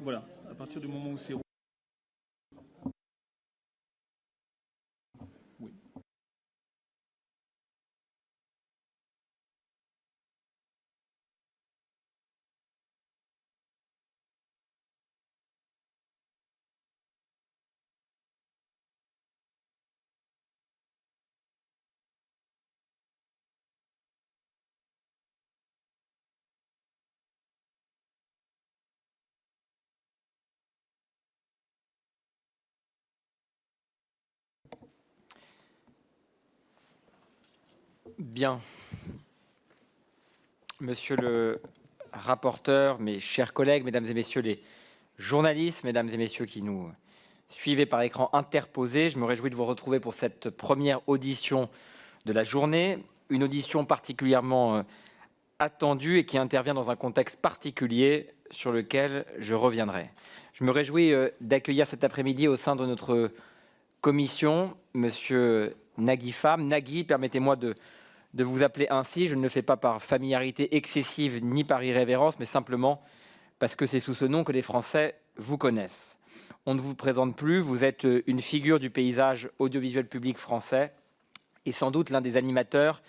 Voilà, à partir du moment où c'est... Oui. Bien. Monsieur le rapporteur, mes chers collègues, mesdames et messieurs les journalistes, mesdames et messieurs qui nous suivez par écran interposé, je me réjouis de vous retrouver pour cette première audition de la journée, une audition particulièrement attendue et qui intervient dans un contexte particulier sur lequel je reviendrai. Je me réjouis d'accueillir cet après-midi au sein de notre commission monsieur Nagui Pham. Nagui, permettez-moi de vous appeler ainsi. Je ne le fais pas par familiarité excessive ni par irrévérence, mais simplement parce que c'est sous ce nom que les Français vous connaissent. On ne vous présente plus, vous êtes une figure du paysage audiovisuel public français et sans doute l'un des animateurs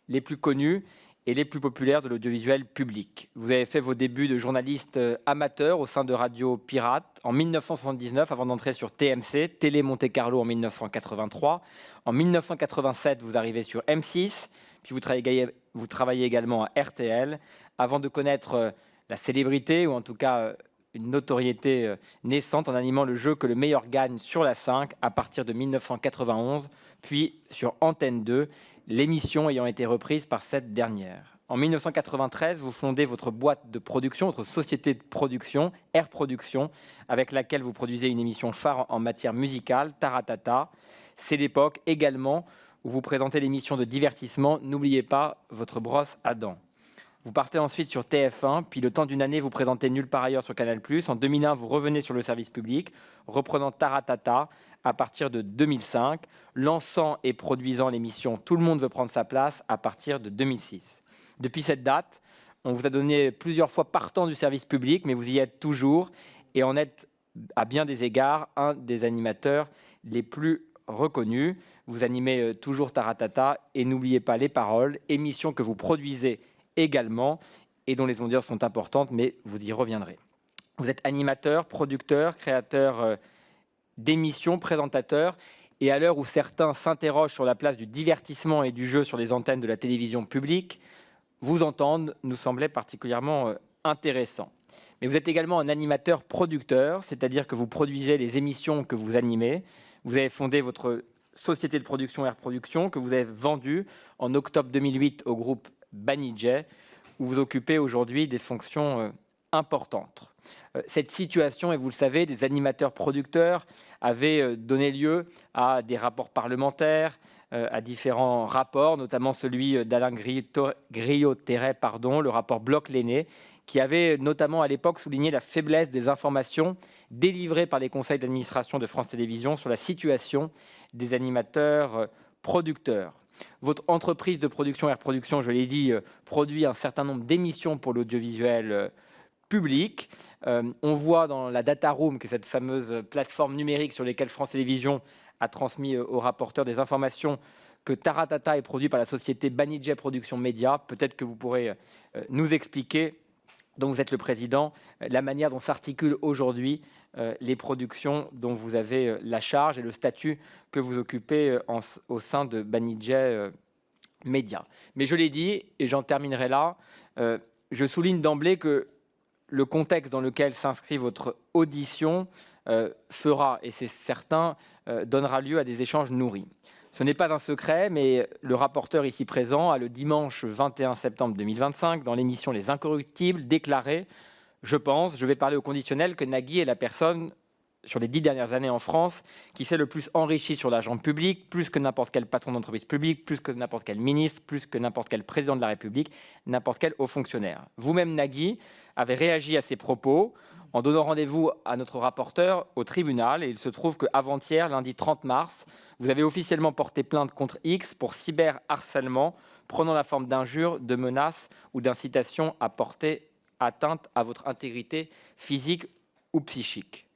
les plus connus et les plus populaires de l'audiovisuel public. Vous avez fait vos débuts de journaliste amateur au sein de Radio Pirate en 1979 avant d'entrer sur TMC, Télé Monte Carlo en 1983. En 1987, vous arrivez sur M6, puis vous travaillez également à RTL avant de connaître la célébrité, ou en tout cas une notoriété naissante en animant le jeu Que le meilleur gagne sur la 5 à partir de 1991, puis sur Antenne 2, l'émission ayant été reprise par cette dernière. En 1993, vous fondez votre boîte de production, votre société de production, Air Production, avec laquelle vous produisez une émission phare en matière musicale, Taratata. C'est l'époque également où vous présentez l'émission de divertissement N'oubliez pas votre brosse à dents. Vous partez ensuite sur TF1, puis le temps d'une année, vous présentez Nulle part ailleurs sur Canal+. En 2001, vous revenez sur le service public, reprenant Taratata à partir de 2005, lançant et produisant l'émission Tout le monde veut prendre sa place à partir de 2006. Depuis cette date, on vous a donné plusieurs fois partant du service public, mais vous y êtes toujours et en êtes, à bien des égards, un des animateurs les plus reconnus. Vous animez toujours Taratata et N'oubliez pas les paroles, émission que vous produisez également et dont les audiences sont importantes, mais vous y reviendrez. Vous êtes animateur, producteur, créateur d'émissions, présentateur, et à l'heure où certains s'interrogent sur la place du divertissement et du jeu sur les antennes de la télévision publique, vous entendre nous semblait particulièrement intéressant. Mais vous êtes également un animateur-producteur, c'est-à-dire que vous produisez les émissions que vous animez. Vous avez fondé votre société de production Air Production, que vous avez vendue en octobre 2008 au groupe Banijay, où vous occupez aujourd'hui des fonctions importantes. Cette situation, et vous le savez, des animateurs-producteurs avait donné lieu à des rapports parlementaires, à différents rapports, notamment celui d'Alain Grillot-Terray, le rapport Bloch-Lenné, qui avait notamment à l'époque souligné la faiblesse des informations délivrées par les conseils d'administration de France Télévisions sur la situation des animateurs producteurs. Votre entreprise de production Air Production, je l'ai dit, produit un certain nombre d'émissions pour l'audiovisuel public. On voit dans la Data Room, qui est cette fameuse plateforme numérique sur laquelle France Télévisions a transmis aux rapporteurs des informations, que Taratata est produit par la société Banijay Production Média. Peut-être que vous pourrez nous expliquer, dont vous êtes le président, la manière dont s'articulent aujourd'hui les productions dont vous avez la charge et le statut que vous occupez au sein de Banijay Média. Mais je l'ai dit, et j'en terminerai là, je souligne d'emblée que le contexte dans lequel s'inscrit votre audition fera, et c'est certain, donnera lieu à des échanges nourris. Ce n'est pas un secret, mais le rapporteur ici présent a le dimanche 21 septembre 2025, dans l'émission Les Incorruptibles, déclaré « Je vais parler au conditionnel, que Nagui est la personne sur les 10 dernières années en France qui s'est le plus enrichi sur l'argent public, plus que n'importe quel patron d'entreprise publique, plus que n'importe quel ministre, plus que n'importe quel président de la République, n'importe quel haut fonctionnaire. » Vous-même, Nagui, avez réagi à ces propos en donnant rendez-vous à notre rapporteur au tribunal. Et il se trouve qu'avant-hier, lundi 30 mars, vous avez officiellement porté plainte contre X pour cyberharcèlement, prenant la forme d'injures, de menaces ou d'incitation à porter atteinte à votre intégrité physique ou psychiques.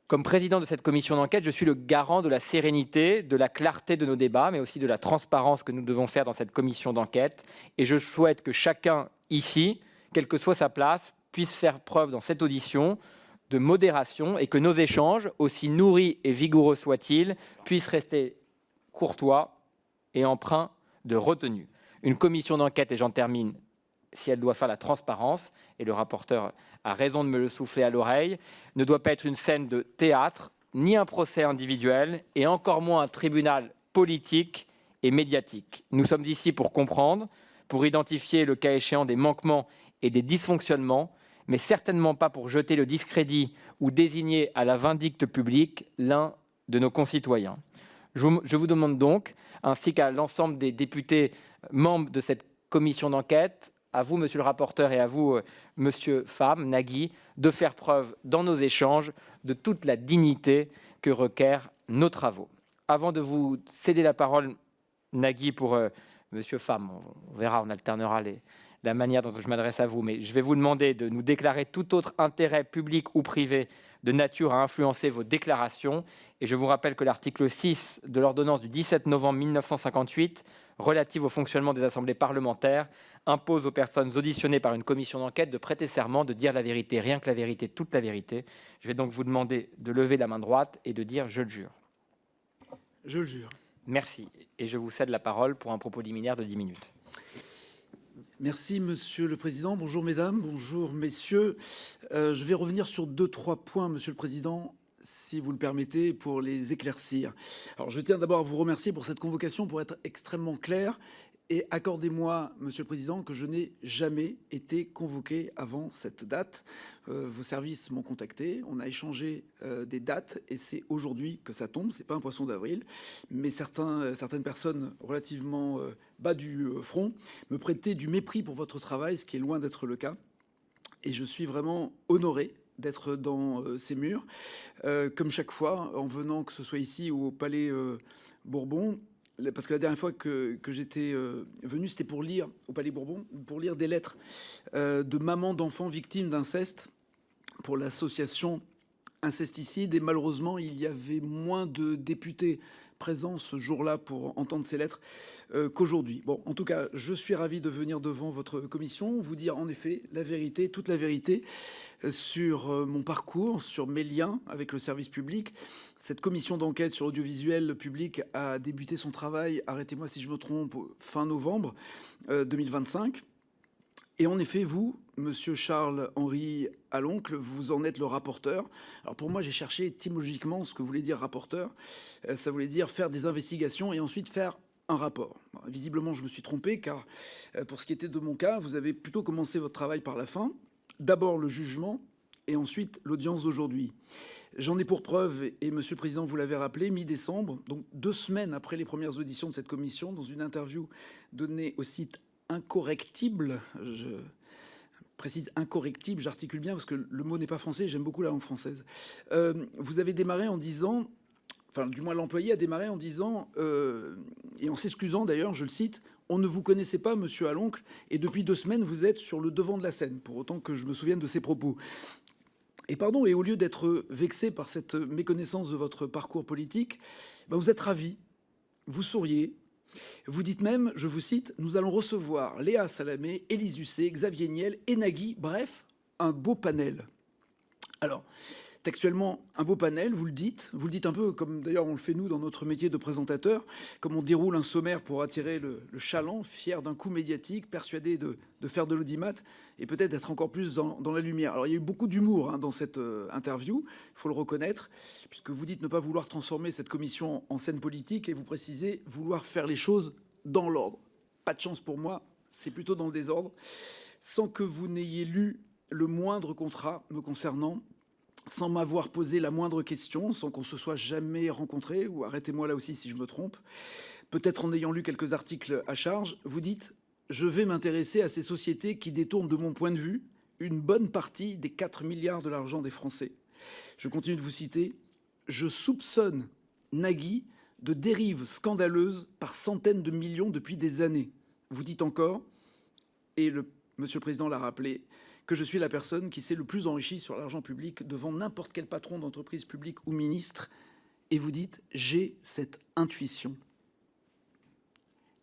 Comme président de cette commission d'enquête, je suis le garant de la sérénité, de la clarté de nos débats, mais aussi de la transparence que nous devons faire dans cette commission d'enquête. Et je souhaite que chacun ici, quelle que soit sa place, puisse faire preuve dans cette audition de modération et que nos échanges, aussi nourris et vigoureux soient-ils, puissent rester courtois et empreints de retenue. Une commission d'enquête, et j'en termine, si elle doit faire la transparence, et le rapporteur a raison de me le souffler à l'oreille, ne doit pas être une scène de théâtre, ni un procès individuel, et encore moins un tribunal politique et médiatique. Nous sommes ici pour comprendre, pour identifier le cas échéant des manquements et des dysfonctionnements, mais certainement pas pour jeter le discrédit ou désigner à la vindicte publique l'un de nos concitoyens. Je vous demande donc, ainsi qu'à l'ensemble des députés membres de cette commission d'enquête, à vous, monsieur le rapporteur, et à vous, monsieur Pham, Nagui, de faire preuve dans nos échanges de toute la dignité que requièrent nos travaux. Avant de vous céder la parole, Nagui, pour monsieur Pham, on verra, on alternera la manière dont je m'adresse à vous, mais je vais vous demander de nous déclarer tout autre intérêt public ou privé de nature à influencer vos déclarations. Et je vous rappelle que l'article 6 de l'ordonnance du 17 novembre 1958, relative au fonctionnement des assemblées parlementaires, impose aux personnes auditionnées par une commission d'enquête de prêter serment, de dire la vérité, rien que la vérité, toute la vérité. Je vais donc vous demander de lever la main droite et de dire « je le jure ». Je le jure. Merci. Et je vous cède la parole pour un propos liminaire de 10 minutes. Merci, Monsieur le Président. Bonjour, Mesdames. Bonjour, Messieurs. Je vais revenir sur 2-3 points, Monsieur le Président, si vous le permettez, pour les éclaircir. Alors, je tiens d'abord à vous remercier pour cette convocation, pour être extrêmement clair. Et accordez-moi, Monsieur le Président, que je n'ai jamais été convoqué avant cette date. Vos services m'ont contacté, on a échangé des dates et c'est aujourd'hui que ça tombe. C'est pas un poisson d'avril, mais certaines personnes relativement bas du front me prêtaient du mépris pour votre travail, ce qui est loin d'être le cas. Et je suis vraiment honoré d'être dans ces murs, comme chaque fois, en venant, que ce soit ici ou au Palais Bourbon. Parce que la dernière fois que j'étais venu, c'était pour lire, au Palais Bourbon, pour lire des lettres de mamans d'enfants victimes d'inceste pour l'association Incesticide. Et malheureusement, il y avait moins de députés présents ce jour-là pour entendre ces lettres qu'aujourd'hui. Bon, en tout cas, je suis ravi de venir devant votre commission, vous dire en effet la vérité, toute la vérité sur mon parcours, sur mes liens avec le service public. Cette commission d'enquête sur l'audiovisuel public a débuté son travail, arrêtez-moi si je me trompe, fin novembre 2025. Et en effet, vous, Monsieur Charles-Henri Aloncle, vous en êtes le rapporteur. Alors pour moi, j'ai cherché étymologiquement ce que voulait dire rapporteur. Ça voulait dire faire des investigations et ensuite faire un rapport. Bon, visiblement, je me suis trompé, car pour ce qui était de mon cas, vous avez plutôt commencé votre travail par la fin. D'abord le jugement et ensuite l'audience d'aujourd'hui. J'en ai pour preuve, et Monsieur le Président, vous l'avez rappelé, mi-décembre, donc 2 semaines après les premières auditions de cette commission, dans une interview donnée au site Incorrectible, je précise incorrectible, j'articule bien parce que le mot n'est pas français, j'aime beaucoup la langue française. Vous avez démarré en disant, enfin du moins l'employé a démarré en disant, et en s'excusant d'ailleurs, je le cite, « On ne vous connaissait pas, Monsieur Aloncle, et depuis 2 semaines, vous êtes sur le devant de la scène », pour autant que je me souvienne de ces propos. Et pardon, et au lieu d'être vexé par cette méconnaissance de votre parcours politique, ben vous êtes ravi, vous souriez. Vous dites même, je vous cite, « Nous allons recevoir Léa Salamé, Élise Lucet, Xavier Niel et Nagui. Bref, un beau panel. » Alors, textuellement, un beau panel, vous le dites un peu comme d'ailleurs on le fait nous dans notre métier de présentateur, comme on déroule un sommaire pour attirer le chaland, fier d'un coup médiatique, persuadé de faire de l'audimat et peut-être d'être encore plus dans la lumière. Alors il y a eu beaucoup d'humour dans cette interview, il faut le reconnaître, puisque vous dites ne pas vouloir transformer cette commission en scène politique et vous précisez vouloir faire les choses dans l'ordre. Pas de chance pour moi, c'est plutôt dans le désordre, sans que vous n'ayez lu le moindre contrat me concernant, sans m'avoir posé la moindre question, sans qu'on se soit jamais rencontré, ou arrêtez-moi là aussi si je me trompe, peut-être en ayant lu quelques articles à charge, vous dites « Je vais m'intéresser à ces sociétés qui détournent de mon point de vue une bonne partie des 4 milliards de l'argent des Français. » Je continue de vous citer « Je soupçonne Nagui de dérives scandaleuses par centaines de millions depuis des années. » Vous dites encore, et le Monsieur le Président l'a rappelé, que je suis la personne qui s'est le plus enrichie sur l'argent public devant n'importe quel patron d'entreprise publique ou ministre. Et vous dites, j'ai cette intuition.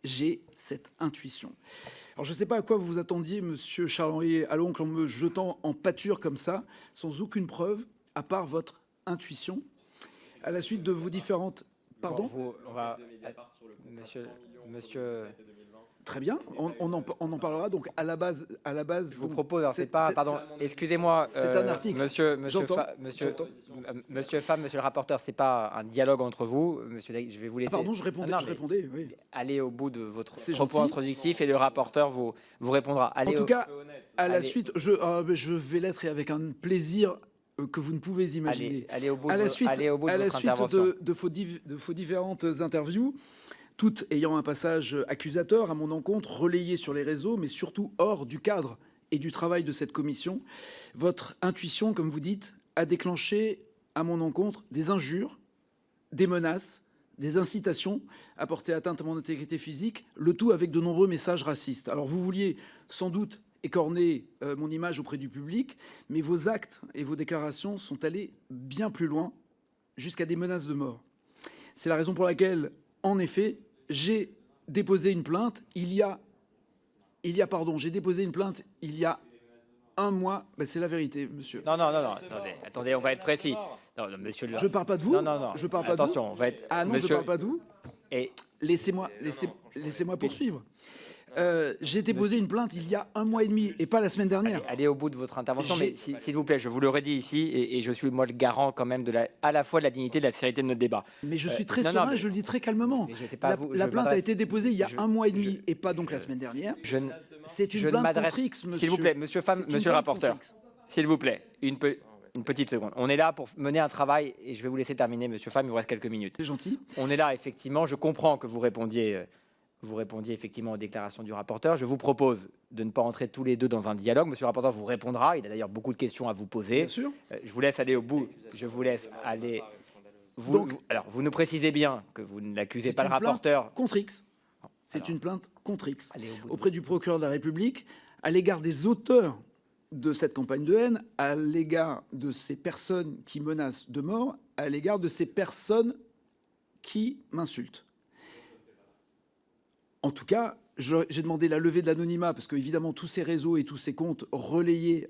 J'ai cette intuition. Alors, je ne sais pas à quoi vous vous attendiez, monsieur Charles-Henri Aloncle, en me jetant en pâture comme ça, sans aucune preuve, à part votre intuition, à la suite de vos différentes... Pardon ? On va... Monsieur... Très bien, on en parlera. Donc, à la base... Je vous propose, alors c'est pas... Pardon, excusez-moi. C'est un article. Monsieur le rapporteur, c'est pas un dialogue entre vous. Monsieur, je vais vous laisser... Pardon, je répondais, oui. Allez au bout de votre propos gentil. introductif et le rapporteur vous répondra. Allez en tout cas, à la suite, je vais l'être et avec un plaisir que vous ne pouvez imaginer. Allez au bout de à la suite intervention. de vos différentes interviews, toutes ayant un passage accusateur à mon encontre, relayé sur les réseaux, mais surtout hors du cadre et du travail de cette commission, votre intuition, comme vous dites, a déclenché à mon encontre des injures, des menaces, des incitations à porter atteinte à mon intégrité physique, le tout avec de nombreux messages racistes. Alors vous vouliez sans doute écorner mon image auprès du public, mais vos actes et vos déclarations sont allés bien plus loin, jusqu'à des menaces de mort. C'est la raison pour laquelle, en effet, j'ai déposé une plainte j'ai déposé une plainte il y a un mois. Ben, c'est la vérité, monsieur. Non, attendez, on va être précis. Non, monsieur le... Je parle pas de vous. Non. Je parle pas attention, de vous. on va être... Ah non, monsieur... je parle pas de vous. Et... Laissez-moi poursuivre. J'ai déposé une plainte il y a un mois et demi et pas la semaine dernière. Allez au bout de votre intervention, mais s'il vous plaît, je vous le redis ici, et je suis moi le garant quand même à la fois de la dignité et de la sérénité de notre débat. Mais je suis très serein et je le dis très calmement. La plainte a été déposée il y a un mois et demi et pas donc la semaine dernière. C'est une plainte contre X, monsieur. S'il vous plaît, monsieur le rapporteur, s'il vous plaît, une petite seconde. On est là pour mener un travail, et je vais vous laisser terminer, monsieur Pham, il vous reste quelques minutes. C'est gentil. On est là, effectivement, je comprends que vous répondiez effectivement aux déclarations du rapporteur. Je vous propose de ne pas entrer tous les deux dans un dialogue. Monsieur le rapporteur vous répondra. Il a d'ailleurs beaucoup de questions à vous poser. Bien sûr. Je vous laisse aller au bout. Je vous laisse aller. Alors, vous nous précisez bien que vous ne l'accusez pas le rapporteur. Contre X. C'est une plainte contre X auprès du procureur de la République à l'égard des auteurs de cette campagne de haine, à l'égard de ces personnes qui menacent de mort, à l'égard de ces personnes qui m'insultent. En tout cas, j'ai demandé la levée de l'anonymat, parce qu'évidemment, tous ces réseaux et tous ces comptes relayés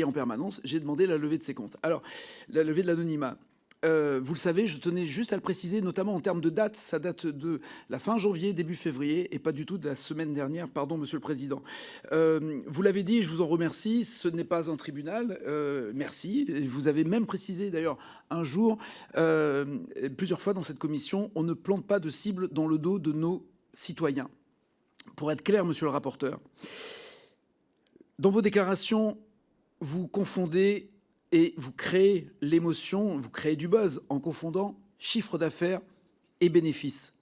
en permanence, j'ai demandé la levée de ces comptes. Alors, la levée de l'anonymat, vous le savez, je tenais juste à le préciser, notamment en termes de date. Ça date de la fin janvier, début février, et pas du tout de la semaine dernière. Pardon, Monsieur le Président. Vous l'avez dit, et je vous en remercie, ce n'est pas un tribunal. Merci. Et vous avez même précisé, d'ailleurs, un jour, plusieurs fois dans cette commission, on ne plante pas de cible dans le dos de nos citoyens. Pour être clair, monsieur le rapporteur, dans vos déclarations, vous confondez et vous créez l'émotion, vous créez du buzz en confondant chiffre d'affaires et bénéfices.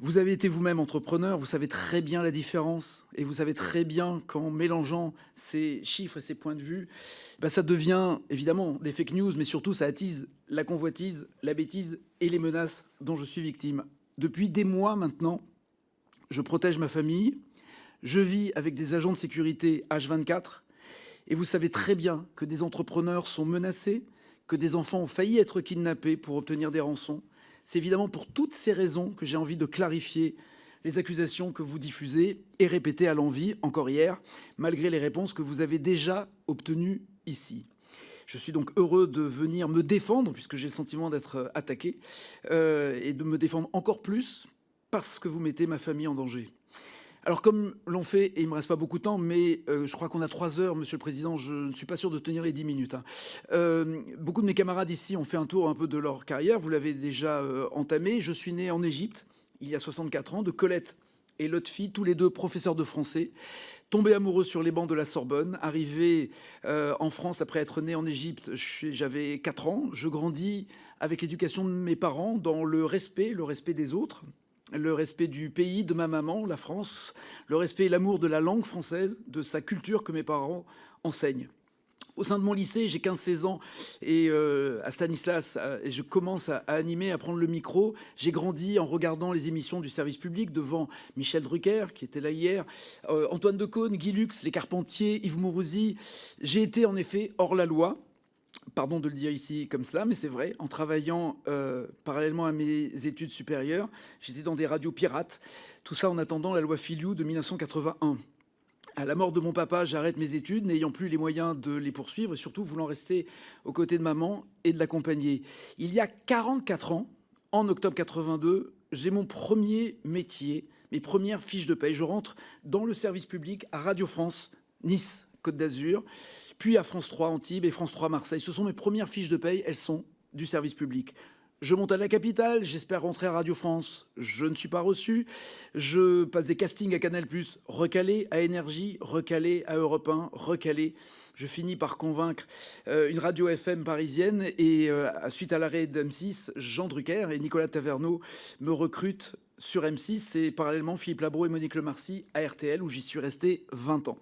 Vous avez été vous-même entrepreneur, vous savez très bien la différence et vous savez très bien qu'en mélangeant ces chiffres et ces points de vue, ça devient évidemment des fake news, mais surtout ça attise la convoitise, la bêtise et les menaces dont je suis victime. Depuis des mois maintenant, je protège ma famille, je vis avec des agents de sécurité H24, et vous savez très bien que des entrepreneurs sont menacés, que des enfants ont failli être kidnappés pour obtenir des rançons. C'est évidemment pour toutes ces raisons que j'ai envie de clarifier les accusations que vous diffusez et répétez à l'envi, encore hier, malgré les réponses que vous avez déjà obtenues ici. Je suis donc heureux de venir me défendre, puisque j'ai le sentiment d'être attaqué, et de me défendre encore plus, parce que vous mettez ma famille en danger. Alors comme l'ont fait, et il ne me reste pas beaucoup de temps, mais je crois qu'on a 3 heures, Monsieur le Président, je ne suis pas sûr de tenir les 10 minutes. Beaucoup de mes camarades ici ont fait un tour un peu de leur carrière, vous l'avez déjà entamé. Je suis né en Égypte, il y a 64 ans, de Colette et Lotfi, tous les deux professeurs de français, tombé amoureux sur les bancs de la Sorbonne, arrivé en France après être né en Égypte, j'avais 4 ans. Je grandis avec l'éducation de mes parents dans le respect des autres, le respect du pays, de ma maman, la France, le respect et l'amour de la langue française, de sa culture que mes parents enseignent. Au sein de mon lycée, j'ai 15-16 ans et à Stanislas, et je commence à animer, à prendre le micro. J'ai grandi en regardant les émissions du service public devant Michel Drucker, qui était là hier, Antoine Decaune, Guy Lux, Les Carpentiers, Yves Mourouzi. J'ai été en effet hors la loi. Pardon de le dire ici comme cela, mais c'est vrai. En travaillant parallèlement à mes études supérieures, j'étais dans des radios pirates. Tout ça en attendant la loi Filiou de 1981. À la mort de mon papa, j'arrête mes études, n'ayant plus les moyens de les poursuivre et surtout voulant rester aux côtés de maman et de l'accompagner. Il y a 44 ans, en octobre 82, j'ai mon premier métier, mes premières fiches de paye. Je rentre dans le service public à Radio France, Nice, Côte d'Azur, puis à France 3 Antibes et France 3 Marseille. Ce sont mes premières fiches de paye, elles sont du service public. Je monte à la capitale, j'espère rentrer à Radio France. Je ne suis pas reçu. Je passe des castings à Canal+, recalé à Énergie, recalé à Europe 1, recalé. Je finis par convaincre une radio FM parisienne et suite à l'arrêt d'M6, Jean Drucker et Nicolas Taverneau me recrutent sur M6 et parallèlement Philippe Labro et Monique Lemarcy à RTL où j'y suis resté 20 ans.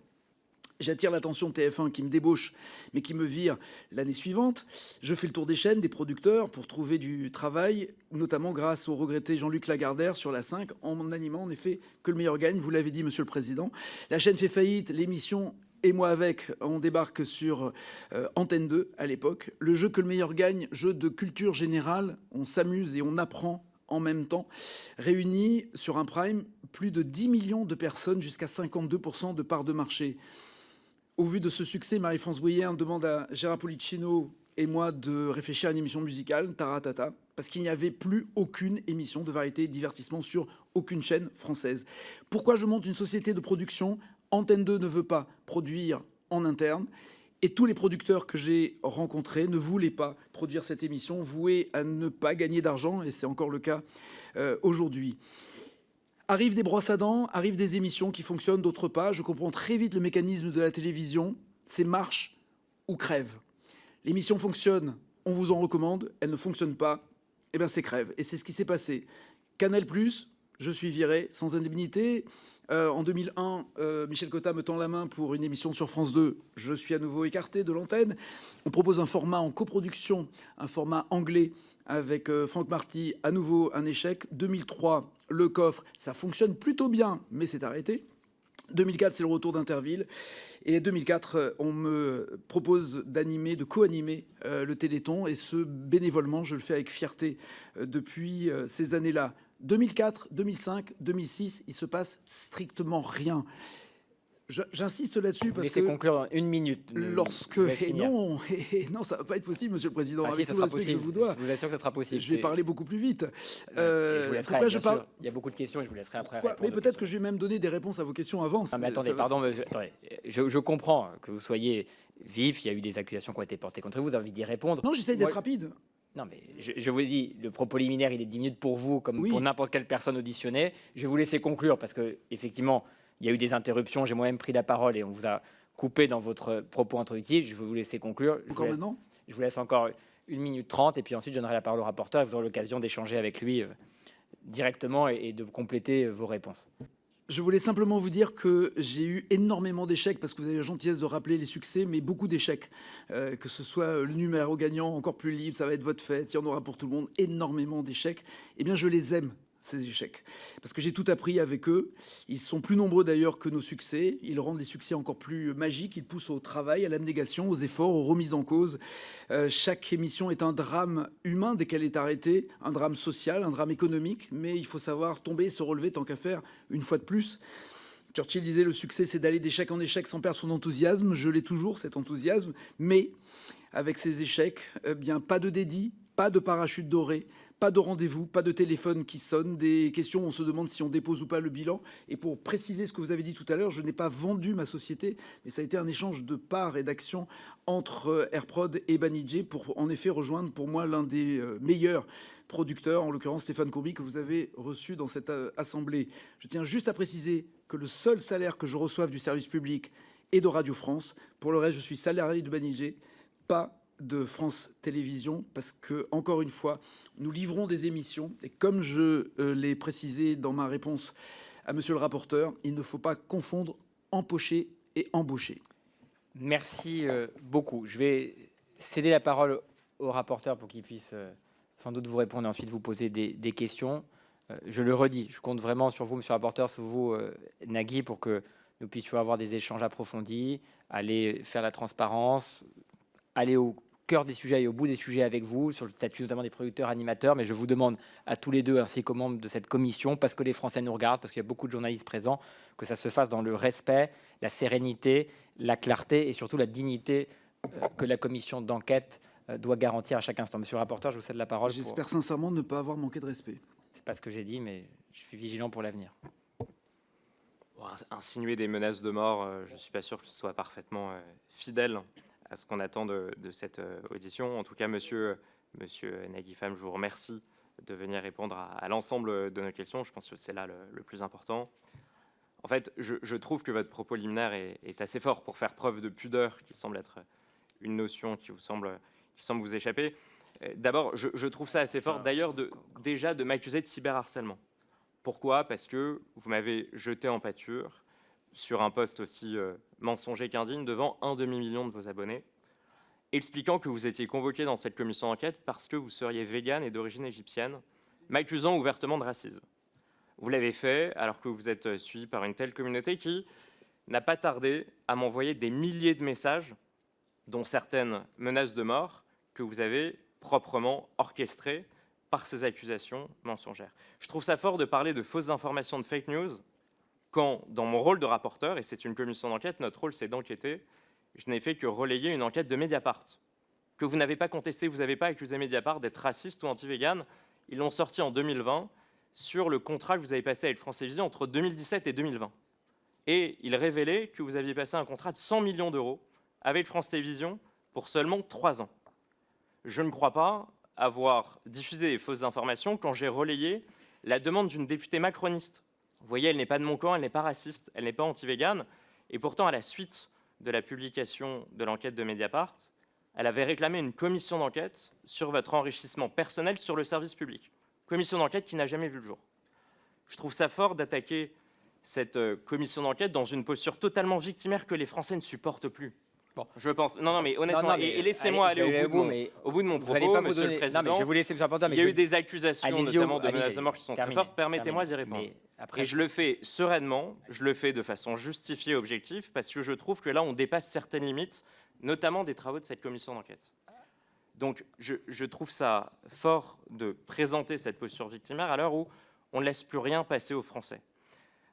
J'attire l'attention de TF1 qui me débauche, mais qui me vire l'année suivante. Je fais le tour des chaînes, des producteurs pour trouver du travail, notamment grâce au regretté Jean-Luc Lagardère sur la 5, en animant en effet Que le meilleur gagne, vous l'avez dit, Monsieur le Président. La chaîne fait faillite, l'émission et moi avec, on débarque sur Antenne 2 à l'époque. Le jeu Que le meilleur gagne, jeu de culture générale, on s'amuse et on apprend en même temps, réunit sur un prime plus de 10 millions de personnes, jusqu'à 52% de part de marché. Au vu de ce succès, Marie-France Brière demande à Gérard Policino et moi de réfléchir à une émission musicale, Taratata, parce qu'il n'y avait plus aucune émission de variété et de divertissement sur aucune chaîne française. Pourquoi je monte une société de production ? Antenne 2 ne veut pas produire en interne, et tous les producteurs que j'ai rencontrés ne voulaient pas produire cette émission, vouée à ne pas gagner d'argent, et c'est encore le cas aujourd'hui. Arrivent des brosses à dents, arrivent des émissions qui fonctionnent, d'autres pas. Je comprends très vite le mécanisme de la télévision. C'est marche ou crève. L'émission fonctionne, on vous en recommande. Elle ne fonctionne pas, eh bien c'est crève. Et c'est ce qui s'est passé. Canal+, je suis viré sans indemnité. En 2001, Michel Cotta me tend la main pour une émission sur France 2. Je suis à nouveau écarté de l'antenne. On propose un format en coproduction, un format anglais avec Franck Marty, à nouveau un échec. 2003, Le Coffre, ça fonctionne plutôt bien, mais c'est arrêté. 2004, c'est le retour d'Interville. Et 2004, on me propose d'animer, de co-animer le Téléthon. Et ce, bénévolement, je le fais avec fierté depuis ces années-là. 2004, 2005, 2006, il se passe strictement rien. J'insiste là-dessus parce que... conclure en une minute. Lorsque... non, ça va pas être possible, Monsieur le Président. Ah, avec si, tout le respect que je vous dois. Je vous assure que ça sera possible. Je vais parler beaucoup plus vite. Je vous laisserai, pourquoi je parle... Il y a beaucoup de questions et je vous laisserai après répondre. Mais peut-être que je vais même donner des réponses à vos questions avant. Non, mais attendez, pardon, attendez. Je comprends que vous soyez vif. Il y a eu des accusations qui ont été portées contre vous. Vous avez envie d'y répondre. Non, j'essaye d'être rapide. Non, mais je vous dis, le propos liminaire, il est 10 minutes pour vous, comme pour n'importe quelle personne auditionnée. Je vais vous laisser conclure parce que, effectivement, il y a eu des interruptions. J'ai moi-même pris la parole et on vous a coupé dans votre propos introductif. Je vais vous laisser conclure. Je vous laisse encore 1 minute 30 et puis ensuite, je donnerai la parole au rapporteur et vous aurez l'occasion d'échanger avec lui directement et de compléter vos réponses. Je voulais simplement vous dire que j'ai eu énormément d'échecs, parce que vous avez la gentillesse de rappeler les succès, mais beaucoup d'échecs. Que ce soit le numéro gagnant, encore plus libre, ça va être votre fête, il y en aura pour tout le monde, énormément d'échecs. Eh bien, je les aime, ces échecs, parce que j'ai tout appris avec eux. Ils sont plus nombreux d'ailleurs que nos succès. Ils rendent les succès encore plus magiques. Ils poussent au travail, à l'abnégation, aux efforts, aux remises en cause. Chaque émission est un drame humain dès qu'elle est arrêtée, un drame social, un drame économique, mais il faut savoir tomber et se relever tant qu'à faire, une fois de plus. Churchill disait le succès, c'est d'aller d'échec en échec sans perdre son enthousiasme. Je l'ai toujours, cet enthousiasme, mais avec ces échecs, eh bien, pas de dédit, pas de parachute doré, pas de rendez-vous, pas de téléphone qui sonne, des questions où on se demande si on dépose ou pas le bilan. Et pour préciser ce que vous avez dit tout à l'heure, je n'ai pas vendu ma société, mais ça a été un échange de parts et d'actions entre Airprod et Banijé pour en effet rejoindre pour moi l'un des meilleurs producteurs, en l'occurrence Stéphane Courby, que vous avez reçu dans cette assemblée. Je tiens juste à préciser que le seul salaire que je reçoive du service public est de Radio France. Pour le reste, je suis salarié de Banijé, pas de France Télévisions, parce que, encore une fois, nous livrons des émissions, et comme je l'ai précisé dans ma réponse à monsieur le rapporteur, il ne faut pas confondre empocher et embaucher. Merci beaucoup. Je vais céder la parole au rapporteur pour qu'il puisse sans doute vous répondre et ensuite vous poser des questions. Je le redis, je compte vraiment sur vous, monsieur le rapporteur, sur vous, Nagui, pour que nous puissions avoir des échanges approfondis, aller faire la transparence, aller au cœur des sujets et au bout des sujets avec vous, sur le statut notamment des producteurs animateurs. Mais je vous demande à tous les deux, ainsi qu'aux membres de cette commission, parce que les Français nous regardent, parce qu'il y a beaucoup de journalistes présents, que ça se fasse dans le respect, la sérénité, la clarté et surtout la dignité que la commission d'enquête doit garantir à chaque instant. Monsieur le rapporteur, je vous cède la parole. J'espère sincèrement ne pas avoir manqué de respect. C'est pas ce que j'ai dit, mais je suis vigilant pour l'avenir. Bon, insinuer des menaces de mort, je ne suis pas sûr que ce soit parfaitement fidèle à ce qu'on attend de cette audition. En tout cas, monsieur Nagui Pham, je vous remercie de venir répondre à l'ensemble de nos questions. Je pense que c'est là le plus important. En fait, je trouve que votre propos liminaire est assez fort pour faire preuve de pudeur, qui semble être une notion qui semble vous échapper. D'abord, je trouve ça assez fort, d'ailleurs, déjà de m'accuser de cyberharcèlement. Pourquoi ? Parce que vous m'avez jeté en pâture sur un poste aussi mensonger qu'indigne devant 1 demi-million de vos abonnés, expliquant que vous étiez convoqué dans cette commission d'enquête parce que vous seriez végane et d'origine égyptienne, m'accusant ouvertement de racisme. Vous l'avez fait alors que vous êtes suivi par une telle communauté qui n'a pas tardé à m'envoyer des milliers de messages, dont certaines menaces de mort, que vous avez proprement orchestrées par ces accusations mensongères. Je trouve ça fort de parler de fausses informations, de fake news, quand, dans mon rôle de rapporteur, et c'est une commission d'enquête, notre rôle c'est d'enquêter, je n'ai fait que relayer une enquête de Mediapart, que vous n'avez pas contesté, vous n'avez pas accusé Mediapart d'être raciste ou anti-vegan. Ils l'ont sorti en 2020 sur le contrat que vous avez passé avec France Télévisions entre 2017 et 2020. Et il révélait que vous aviez passé un contrat de 100 millions d'euros avec France Télévisions pour seulement 3 ans. Je ne crois pas avoir diffusé des fausses informations quand j'ai relayé la demande d'une députée macroniste. Vous voyez, elle n'est pas de mon camp, elle n'est pas raciste, elle n'est pas anti-végane. Et pourtant, à la suite de la publication de l'enquête de Mediapart, elle avait réclamé une commission d'enquête sur votre enrichissement personnel sur le service public. Commission d'enquête qui n'a jamais vu le jour. Je trouve ça fort d'attaquer cette commission d'enquête dans une posture totalement victimaire que les Français ne supportent plus. Bon, je pense. Non, mais honnêtement, et laissez-moi aller au bout de mon propos, Monsieur le Président. Non, mais je vous laisse, il y a eu des accusations, notamment de menaces de mort, qui sont très fortes. Permettez-moi d'y répondre. Et je le fais sereinement, je le fais de façon justifiée et objective, parce que je trouve que là, on dépasse certaines limites, notamment des travaux de cette commission d'enquête. Donc, je trouve ça fort de présenter cette posture victimaire à l'heure où on ne laisse plus rien passer aux Français,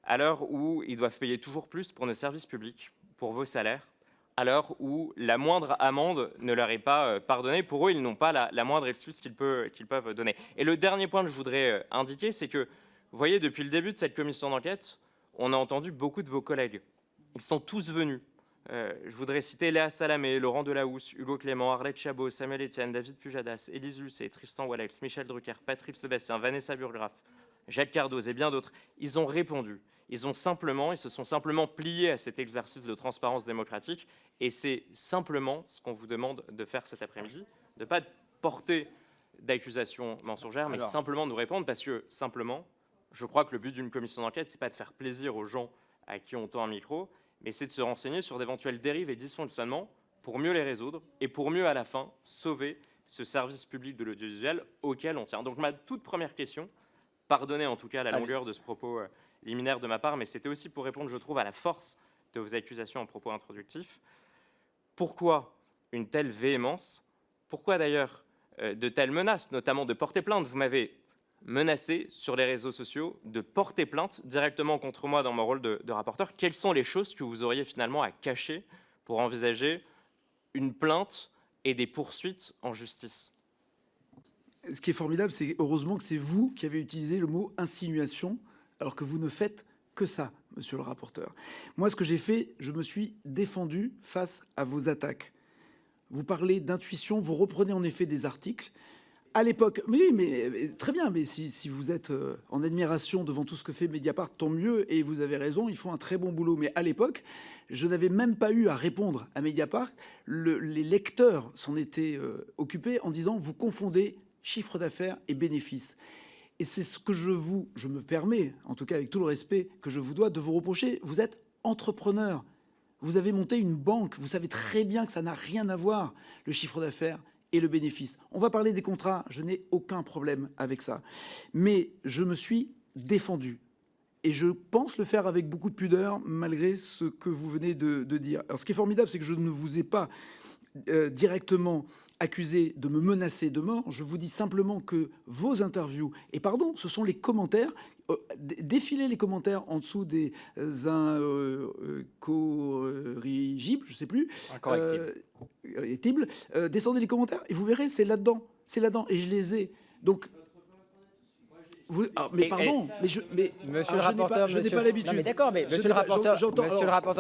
à l'heure où ils doivent payer toujours plus pour nos services publics, pour vos salaires, à l'heure où la moindre amende ne leur est pas pardonnée. Pour eux, ils n'ont pas la moindre excuse qu'ils peuvent donner. Et le dernier point que je voudrais indiquer, c'est que, vous voyez, depuis le début de cette commission d'enquête, on a entendu beaucoup de vos collègues. Ils sont tous venus. Je voudrais citer Léa Salamé, Laurent Delahousse, Hugo Clément, Arlette Chabot, Samuel Etienne, David Pujadas, Élise Lucet, Tristan Walex, Michel Drucker, Patrick Sébastien, Vanessa Burgraff, Jacques Cardoz et bien d'autres. Ils ont répondu. Ils se sont simplement pliés à cet exercice de transparence démocratique. Et c'est simplement ce qu'on vous demande de faire cet après-midi, de ne pas porter d'accusations mensongères, mais simplement nous répondre, parce que simplement, je crois que le but d'une commission d'enquête, c'est pas de faire plaisir aux gens à qui on tend un micro, mais c'est de se renseigner sur d'éventuelles dérives et dysfonctionnements pour mieux les résoudre et pour mieux, à la fin, sauver ce service public de l'audiovisuel auquel on tient. Donc ma toute première question, pardonnez en tout cas la longueur de ce propos liminaire de ma part, mais c'était aussi pour répondre, je trouve, à la force de vos accusations en propos introductifs. Pourquoi une telle véhémence ? Pourquoi d'ailleurs de telles menaces, notamment de porter plainte ? Vous m'avez menacé sur les réseaux sociaux de porter plainte directement contre moi dans mon rôle de rapporteur. Quelles sont les choses que vous auriez finalement à cacher pour envisager une plainte et des poursuites en justice ? Ce qui est formidable, c'est heureusement que c'est vous qui avez utilisé le mot insinuation, alors que vous ne faites que ça, monsieur le rapporteur. Moi, ce que j'ai fait, je me suis défendu face à vos attaques. Vous parlez d'intuition, vous reprenez en effet des articles. À l'époque, oui, mais très bien, mais si vous êtes en admiration devant tout ce que fait Mediapart, tant mieux, et vous avez raison, ils font un très bon boulot. Mais à l'époque, je n'avais même pas eu à répondre à Mediapart. Les lecteurs s'en étaient occupés en disant « vous confondez chiffre d'affaires et bénéfices ». Et c'est ce que je me permets, en tout cas avec tout le respect que je vous dois, de vous reprocher. Vous êtes entrepreneur. Vous avez monté une banque. Vous savez très bien que ça n'a rien à voir, le chiffre d'affaires et le bénéfice. On va parler des contrats. Je n'ai aucun problème avec ça. Mais je me suis défendu. Et je pense le faire avec beaucoup de pudeur, malgré ce que vous venez de dire. Alors, ce qui est formidable, c'est que je ne vous ai pas directement accusé de me menacer de mort. Je vous dis simplement que vos interviews, et pardon, ce sont les commentaires, défilez les commentaires en dessous des incorrigibles, je ne sais plus. Incorrectibles. Descendez les commentaires et vous verrez, c'est là-dedans. C'est là-dedans. Et je les ai. Donc... mais pardon, monsieur le rapporteur, je n'ai pas l'habitude. Mais d'accord, mais monsieur le rapporteur,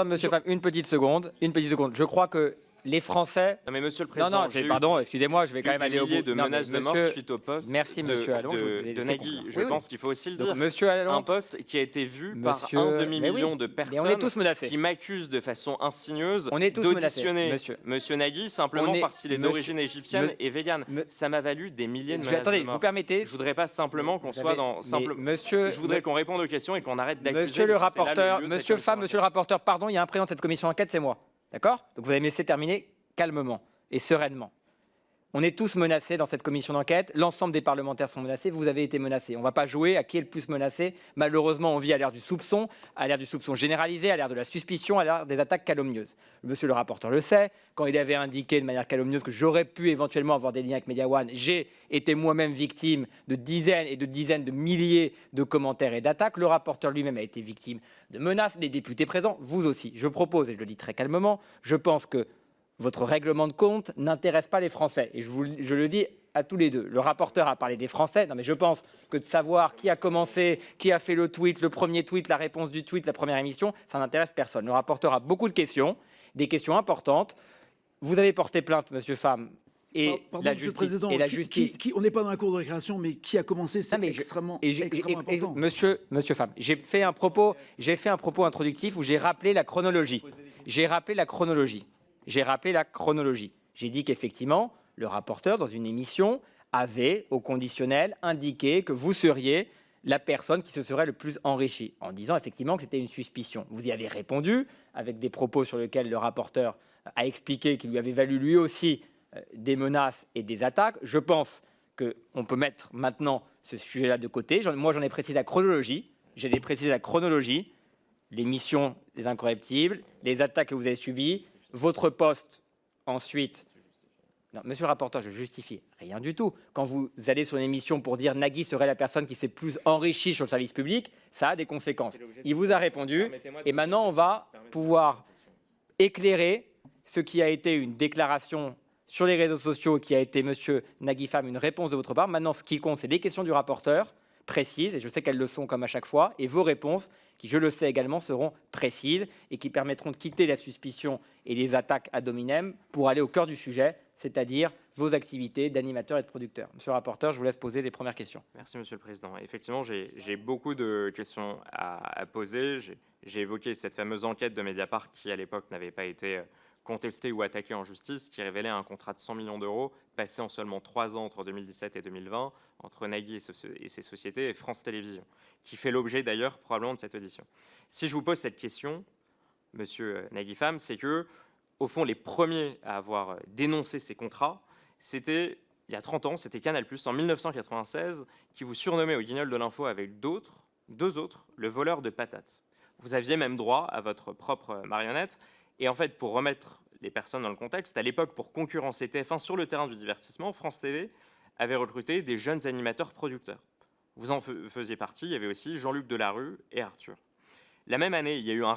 monsieur Pham, une petite seconde. Je crois que les Français. Non mais monsieur le président. Pardon, excusez-moi, je vais quand même aller au bout. De menaces de mort suite au poste. Merci monsieur Allon. De Nagui. Je pense qu'il faut aussi le dire. Monsieur Allon, un poste qui a été vu par un demi-million de personnes. On est tous menacés. Qui m'accusent de façon insigneuse d'auditionner monsieur Nagui simplement parce qu'il est d'origine égyptienne et végane. Ça m'a valu des milliers de menaces de mort. Attendez, vous permettez. Je voudrais pas simplement qu'on soit dans je voudrais qu'on réponde aux questions et qu'on arrête d'accuser. Monsieur le rapporteur, monsieur Pham, monsieur le rapporteur, pardon, il y a un président de cette commission d'enquête, c'est moi. D'accord? Donc vous allez me laisser terminer calmement et sereinement. On est tous menacés dans cette commission d'enquête. L'ensemble des parlementaires sont menacés. Vous avez été menacés. On ne va pas jouer à qui est le plus menacé. Malheureusement, on vit à l'ère du soupçon généralisé, à l'ère de la suspicion, à l'ère des attaques calomnieuses. Monsieur le rapporteur le sait. Quand il avait indiqué de manière calomnieuse que j'aurais pu éventuellement avoir des liens avec Mediawan, j'ai été moi-même victime de dizaines et de dizaines de milliers de commentaires et d'attaques. Le rapporteur lui-même a été victime de menaces. Les députés présents, vous aussi. Je propose, et je le dis très calmement, je pense que votre règlement de compte n'intéresse pas les Français. Et je le dis à tous les deux. Le rapporteur a parlé des Français. Non, mais je pense que de savoir qui a commencé, qui a fait le tweet, le premier tweet, la réponse du tweet, la première émission, ça n'intéresse personne. Le rapporteur a beaucoup de questions, des questions importantes. Vous avez porté plainte, monsieur Pham, et pardon, la justice. Et la justice. On n'est pas dans la cour de récréation, mais qui a commencé, c'est extrêmement important. Monsieur Pham, j'ai fait un propos introductif où j'ai rappelé la chronologie. J'ai rappelé la chronologie. J'ai dit qu'effectivement, le rapporteur, dans une émission, avait, au conditionnel, indiqué que vous seriez la personne qui se serait le plus enrichie, en disant effectivement que c'était une suspicion. Vous y avez répondu, avec des propos sur lesquels le rapporteur a expliqué qu'il lui avait valu lui aussi des menaces et des attaques. Je pense qu'on peut mettre maintenant ce sujet-là de côté. Moi, j'en ai précisé la chronologie. L'émission des Incorrectibles, les attaques que vous avez subies, votre poste ensuite. Non, monsieur le rapporteur, je justifie rien du tout. Quand vous allez sur une émission pour dire Nagui serait la personne qui s'est plus enrichie sur le service public, ça a des conséquences. Il vous a répondu et maintenant on va pouvoir éclairer ce qui a été une déclaration sur les réseaux sociaux, qui a été monsieur Nagui Pham, une réponse de votre part. Maintenant, ce qui compte, c'est les questions du rapporteur précises, et je sais qu'elles le sont comme à chaque fois, et vos réponses, qui, je le sais également, seront précises et qui permettront de quitter la suspicion et les attaques ad hominem pour aller au cœur du sujet, c'est-à-dire vos activités d'animateur et de producteur. Monsieur le rapporteur, je vous laisse poser les premières questions. Merci, monsieur le président. Effectivement, j'ai beaucoup de questions à poser. J'ai évoqué cette fameuse enquête de Mediapart qui, à l'époque, n'avait pas été contestée ou attaquée en justice, qui révélait un contrat de 100 millions d'euros passé en seulement 3 ans entre 2017 et 2020 entre Nagui et ses sociétés et France Télévisions, qui fait l'objet d'ailleurs probablement de cette audition. Si je vous pose cette question, monsieur Nagui Pham, c'est que, au fond, les premiers à avoir dénoncé ces contrats, c'était, il y a 30 ans, c'était Canal+, en 1996, qui vous surnommait au Guignol de l'Info avec deux autres, le voleur de patates. Vous aviez même droit à votre propre marionnette. Et en fait, pour remettre les personnes dans le contexte, à l'époque, pour concurrencer TF1 sur le terrain du divertissement, France TV avait recruté des jeunes animateurs producteurs. Vous en faisiez partie, il y avait aussi Jean-Luc Delarue et Arthur. La même année, il y a eu un